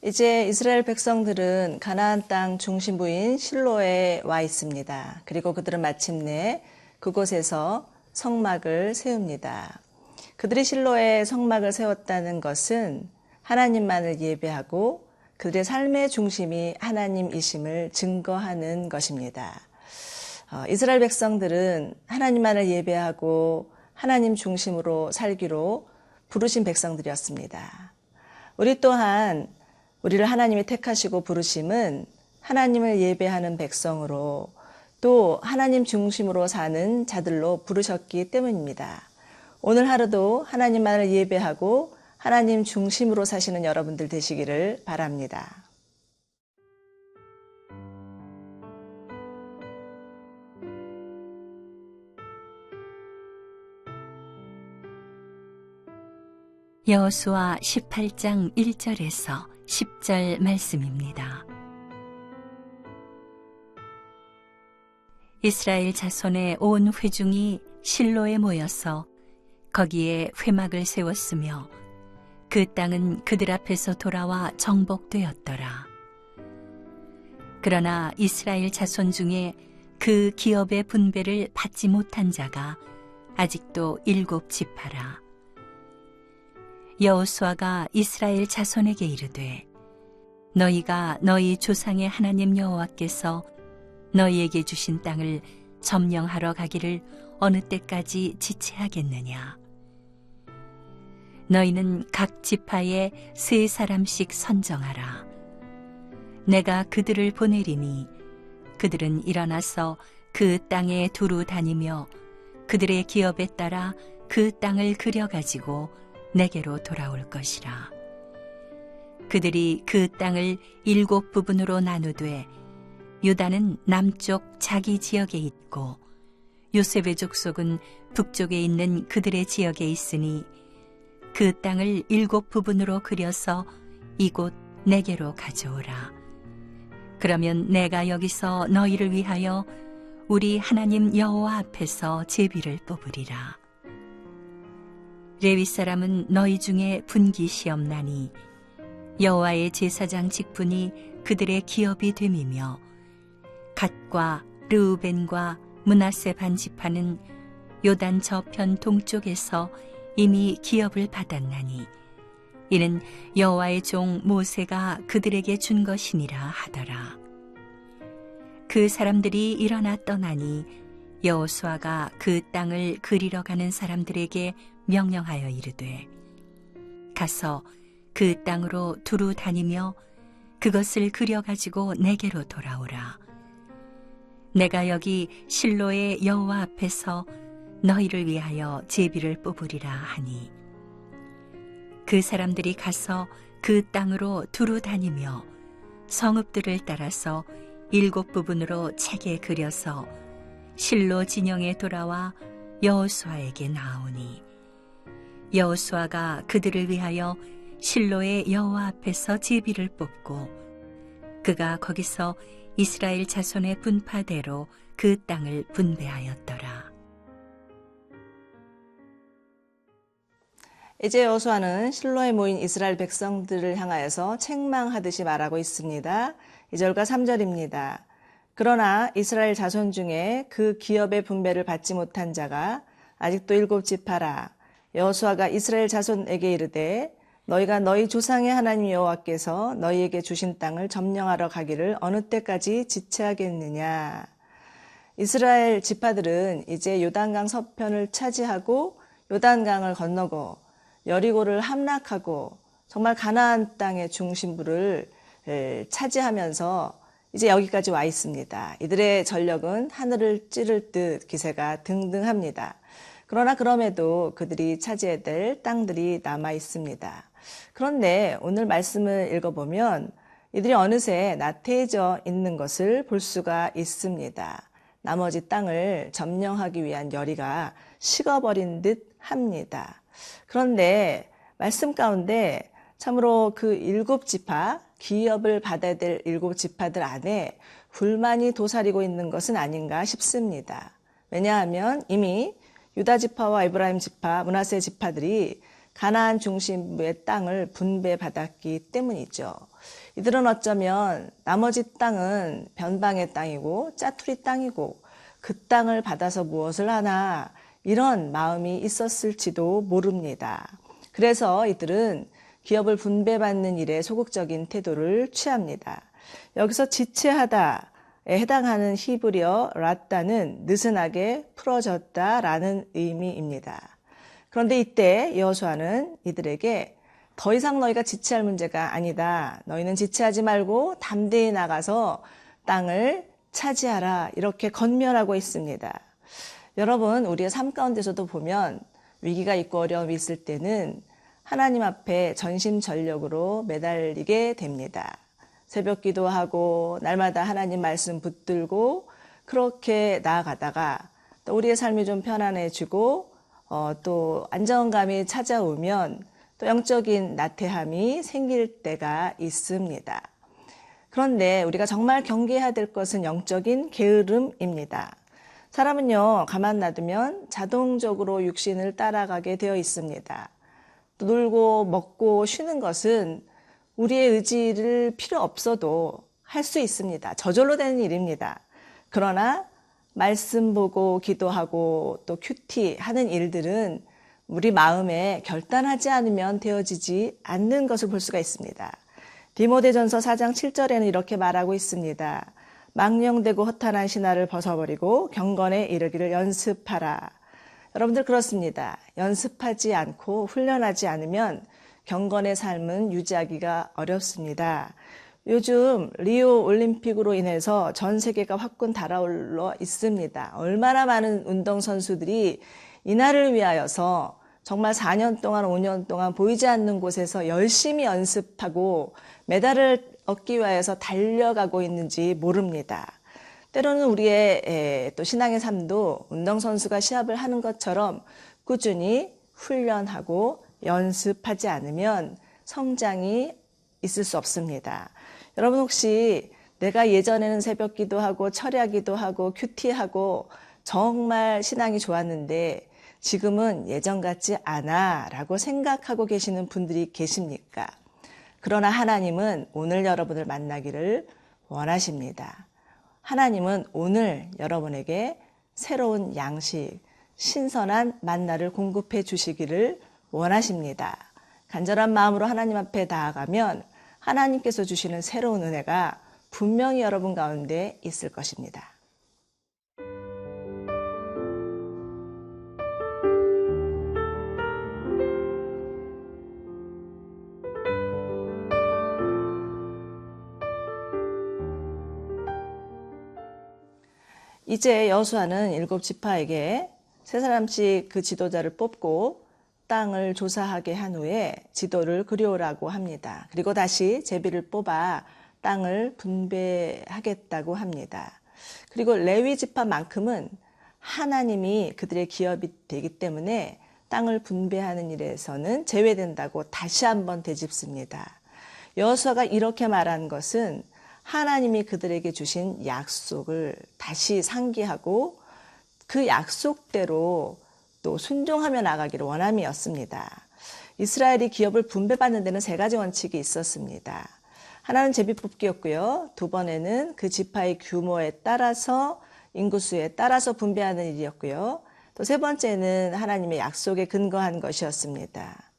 이제 이스라엘 백성들은 가나안 땅 중심부인 실로에 와 있습니다. 그리고 그들은 마침내 그곳에서 성막을 세웁니다. 그들이 실로에 성막을 세웠다는 것은 하나님만을 예배하고 그들의 삶의 중심이 하나님이심을 증거하는 것입니다. 이스라엘 백성들은 하나님만을 예배하고 하나님 중심으로 살기로 부르신 백성들이었습니다. 우리 또한 우리를 하나님이 택하시고 부르심은 하나님을 예배하는 백성으로 또 하나님 중심으로 사는 자들로 부르셨기 때문입니다. 오늘 하루도 하나님만을 예배하고 하나님 중심으로 사시는 여러분들 되시기를 바랍니다. 여호수아 18장 1절에서 10절 말씀입니다. 이스라엘 자손의 온 회중이 실로에 모여서 거기에 회막을 세웠으며 그 땅은 그들 앞에서 돌아와 정복되었더라. 그러나 이스라엘 자손 중에 그 기업의 분배를 받지 못한 자가 아직도 7지파라. 여호수아가 이스라엘 자손에게 이르되 너희가 너희 조상의 하나님 여호와께서 너희에게 주신 땅을 점령하러 가기를 어느 때까지 지체하겠느냐. 너희는 각 지파에 3사람씩 선정하라. 내가 그들을 보내리니 그들은 일어나서 그 땅에 두루 다니며 그들의 기업에 따라 그 땅을 그려가지고 내게로 돌아올 것이라. 그들이 그 땅을 7부분으로 나누되 유다는 남쪽 자기 지역에 있고 요셉의 족속은 북쪽에 있는 그들의 지역에 있으니 그 땅을 7부분으로 그려서 이곳 내게로 가져오라. 그러면 내가 여기서 너희를 위하여 우리 하나님 여호와 앞에서 제비를 뽑으리라. 레위 사람은 너희 중에 분깃이없나니 여호와의 제사장 직분이 그들의 기업이 됨이며 갓과 르우벤과 므낫세 반지파는 요단 저편 동쪽에서 이미 기업을 받았나니 이는 여호와의 종 모세가 그들에게 준 것이니라 하더라. 그 사람들이 일어나 떠나니 여호수아가 그 땅을 그리러 가는 사람들에게 명령하여 이르되 가서 그 땅으로 두루 다니며 그것을 그려가지고 내게로 돌아오라. 내가 여기 실로의 여호와 앞에서 너희를 위하여 제비를 뽑으리라 하니 그 사람들이 가서 그 땅으로 두루 다니며 성읍들을 따라서 7부분으로 책에 그려서 실로 진영에 돌아와 여호수아에게 나오니 여호수아가 그들을 위하여 실로의 여호와 앞에서 제비를 뽑고 그가 거기서 이스라엘 자손의 분파대로 그 땅을 분배하였더라. 이제 여호수아는 실로에 모인 이스라엘 백성들을 향하여서 책망하듯이 말하고 있습니다. 2절과 3절입니다. 그러나 이스라엘 자손 중에 그 기업의 분배를 받지 못한 자가 아직도 7지파라. 여호수아가 이스라엘 자손에게 이르되 너희가 너희 조상의 하나님 여호와께서 너희에게 주신 땅을 점령하러 가기를 어느 때까지 지체하겠느냐. 이스라엘 지파들은 이제 요단강 서편을 차지하고 요단강을 건너고 여리고를 함락하고 정말 가나안 땅의 중심부를 차지하면서 이제 여기까지 와 있습니다. 이들의 전력은 하늘을 찌를 듯 기세가 등등합니다. 그러나 그럼에도 그들이 차지해야 될 땅들이 남아 있습니다. 그런데 오늘 말씀을 읽어보면 이들이 어느새 나태해져 있는 것을 볼 수가 있습니다. 나머지 땅을 점령하기 위한 열의가 식어버린 듯 합니다. 그런데 말씀 가운데 참으로 그 7지파, 기업을 받아야 될 7지파들 안에 불만이 도사리고 있는 것은 아닌가 싶습니다. 왜냐하면 이미 유다 지파와 에브라임 지파, 므낫세 지파들이 가나안 중심부의 땅을 분배받았기 때문이죠. 이들은 어쩌면 나머지 땅은 변방의 땅이고 짜투리 땅이고 그 땅을 받아서 무엇을 하나 이런 마음이 있었을지도 모릅니다. 그래서 이들은 기업을 분배받는 일에 소극적인 태도를 취합니다. 여기서 지체하다에 해당하는 히브리어 라따는 느슨하게 풀어졌다라는 의미입니다. 그런데 이때 여호수아는 이들에게 더 이상 너희가 지체할 문제가 아니다. 너희는 지체하지 말고 담대히 나가서 땅을 차지하라. 이렇게 권면하고 있습니다. 여러분, 우리의 삶 가운데서도 보면 위기가 있고 어려움이 있을 때는 하나님 앞에 전심전력으로 매달리게 됩니다. 새벽 기도하고 날마다 하나님 말씀 붙들고 그렇게 나아가다가 또 우리의 삶이 좀 편안해지고 또 안정감이 찾아오면 또 영적인 나태함이 생길 때가 있습니다. 그런데 우리가 정말 경계해야 될 것은 영적인 게으름입니다. 사람은요, 가만 놔두면 자동적으로 육신을 따라가게 되어 있습니다. 또 놀고 먹고 쉬는 것은 우리의 의지를 필요 없어도 할 수 있습니다. 저절로 되는 일입니다. 그러나 말씀 보고 기도하고 또 큐티 하는 일들은 우리 마음에 결단하지 않으면 되어지지 않는 것을 볼 수가 있습니다. 디모데전서 4장 7절에는 이렇게 말하고 있습니다. 망령되고 허탄한 신화를 벗어버리고 경건에 이르기를 연습하라. 여러분들 그렇습니다. 연습하지 않고 훈련하지 않으면 경건의 삶은 유지하기가 어렵습니다. 요즘 리오 올림픽으로 인해서 전 세계가 화끈 달아올라 있습니다. 얼마나 많은 운동선수들이 이날을 위하여서 정말 4년 동안 5년 동안 보이지 않는 곳에서 열심히 연습하고 메달을 얻기 위해서 달려가고 있는지 모릅니다. 때로는 우리의 또 신앙의 삶도 운동선수가 시합을 하는 것처럼 꾸준히 훈련하고 연습하지 않으면 성장이 있을 수 없습니다. 여러분 혹시 내가 예전에는 새벽 기도하고 철야 기도하고 큐티하고 정말 신앙이 좋았는데 지금은 예전 같지 않아 라고 생각하고 계시는 분들이 계십니까? 그러나 하나님은 오늘 여러분을 만나기를 원하십니다. 하나님은 오늘 여러분에게 새로운 양식, 신선한 만나를 공급해 주시기를 원하십니다. 간절한 마음으로 하나님 앞에 나아가면 하나님께서 주시는 새로운 은혜가 분명히 여러분 가운데 있을 것입니다. 이제 여호수아는 7지파에게 세 사람씩 그 지도자를 뽑고 땅을 조사하게 한 후에 지도를 그려오라고 합니다. 그리고 다시 제비를 뽑아 땅을 분배하겠다고 합니다. 그리고 레위 지파만큼은 하나님이 그들의 기업이 되기 때문에 땅을 분배하는 일에서는 제외된다고 다시 한번 되짚습니다. 여호수아가 이렇게 말한 것은 하나님이 그들에게 주신 약속을 다시 상기하고 그 약속대로 또 순종하며 나가기를 원함이었습니다. 이스라엘이 기업을 분배받는 데는 세 가지 원칙이 있었습니다. 하나는 제비뽑기였고요. 두 번에는 그 지파의 규모에 따라서 인구수에 따라서 분배하는 일이었고요. 또 세 번째는 하나님의 약속에 근거한 것이었습니다.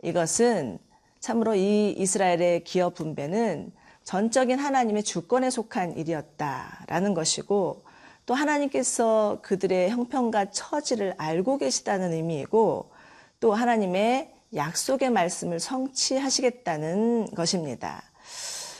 이것은 참으로 이 이스라엘의 기업 분배는 전적인 하나님의 주권에 속한 일이었다라는 것이고 또 하나님께서 그들의 형편과 처지를 알고 계시다는 의미이고 또 하나님의 약속의 말씀을 성취하시겠다는 것입니다.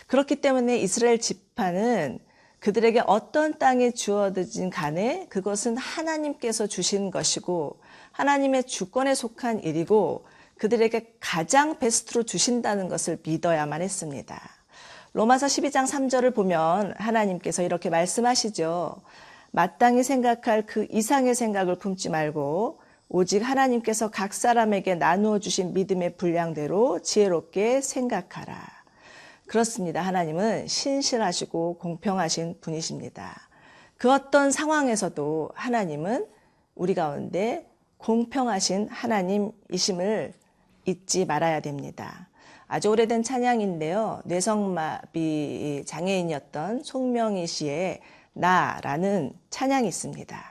그렇기 때문에 이스라엘 지파는 그들에게 어떤 땅이 주어진 간에 그것은 하나님께서 주신 것이고 하나님의 주권에 속한 일이고 그들에게 가장 베스트로 주신다는 것을 믿어야만 했습니다. 로마서 12장 3절을 보면 하나님께서 이렇게 말씀하시죠. 마땅히 생각할 그 이상의 생각을 품지 말고 오직 하나님께서 각 사람에게 나누어 주신 믿음의 분량대로 지혜롭게 생각하라. 그렇습니다. 하나님은 신실하시고 공평하신 분이십니다. 그 어떤 상황에서도 하나님은 우리 가운데 공평하신 하나님이심을 잊지 말아야 됩니다. 아주 오래된 찬양인데요. 뇌성마비 장애인이었던 송명희 씨의 나라는 찬양이 있습니다.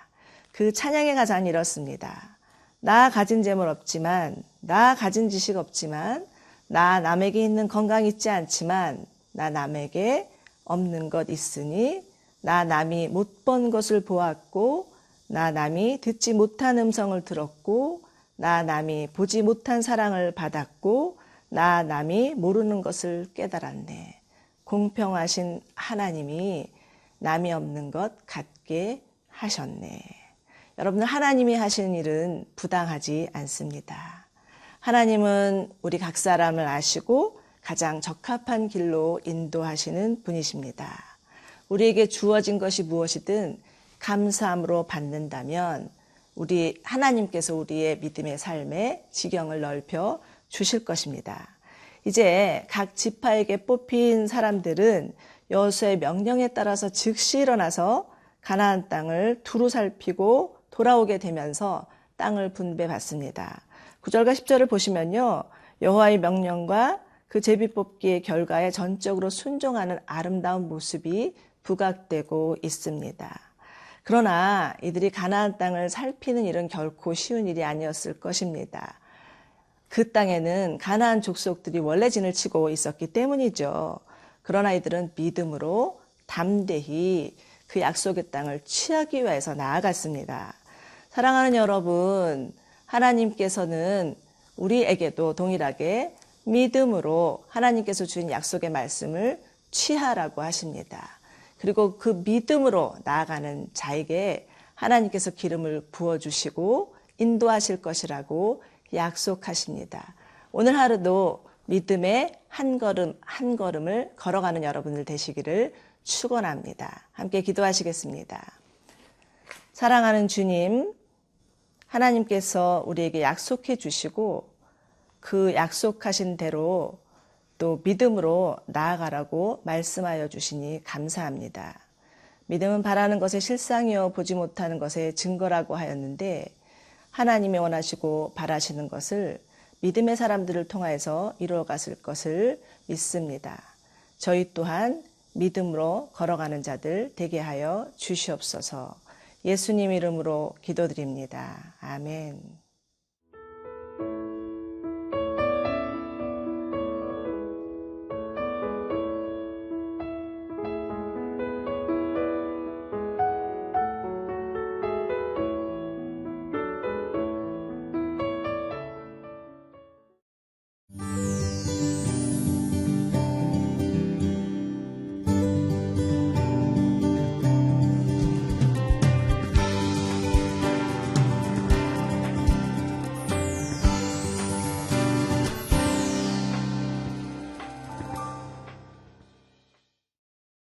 그 찬양의 가사는 이렇습니다. 나 가진 재물 없지만, 나 가진 지식 없지만, 나 남에게 있는 건강 있지 않지만, 나 남에게 없는 것 있으니, 나 남이 못 본 것을 보았고, 나 남이 듣지 못한 음성을 들었고, 나 남이 보지 못한 사랑을 받았고, 나 남이 모르는 것을 깨달았네. 공평하신 하나님이 남이 없는 것 갖게 하셨네. 여러분들, 하나님이 하시는 일은 부당하지 않습니다. 하나님은 우리 각 사람을 아시고 가장 적합한 길로 인도하시는 분이십니다. 우리에게 주어진 것이 무엇이든 감사함으로 받는다면 우리 하나님께서 우리의 믿음의 삶에 지경을 넓혀 주실 것입니다. 이제 각 지파에게 뽑힌 사람들은 여호수아의 명령에 따라서 즉시 일어나서 가나안 땅을 두루 살피고 돌아오게 되면서 땅을 분배받습니다. 9절과 10절을 보시면요. 여호와의 명령과 그 제비 뽑기의 결과에 전적으로 순종하는 아름다운 모습이 부각되고 있습니다. 그러나 이들이 가나안 땅을 살피는 일은 결코 쉬운 일이 아니었을 것입니다. 그 땅에는 가나안 족속들이 원래 진을 치고 있었기 때문이죠. 그러나 이들은 믿음으로 담대히 그 약속의 땅을 취하기 위해서 나아갔습니다. 사랑하는 여러분, 하나님께서는 우리에게도 동일하게 믿음으로 하나님께서 주신 약속의 말씀을 취하라고 하십니다. 그리고 그 믿음으로 나아가는 자에게 하나님께서 기름을 부어주시고 인도하실 것이라고 약속하십니다. 오늘 하루도 믿음의 한 걸음 한 걸음을 걸어가는 여러분들 되시기를 축원합니다. 함께 기도하시겠습니다. 사랑하는 주님, 하나님께서 우리에게 약속해 주시고 그 약속하신 대로 또 믿음으로 나아가라고 말씀하여 주시니 감사합니다. 믿음은 바라는 것의 실상이요 보지 못하는 것의 증거라고 하였는데 하나님이 원하시고 바라시는 것을 믿음의 사람들을 통하여서 이루어갔을 것을 믿습니다. 저희 또한 믿음으로 걸어가는 자들 되게 하여 주시옵소서. 예수님 이름으로 기도드립니다. 아멘.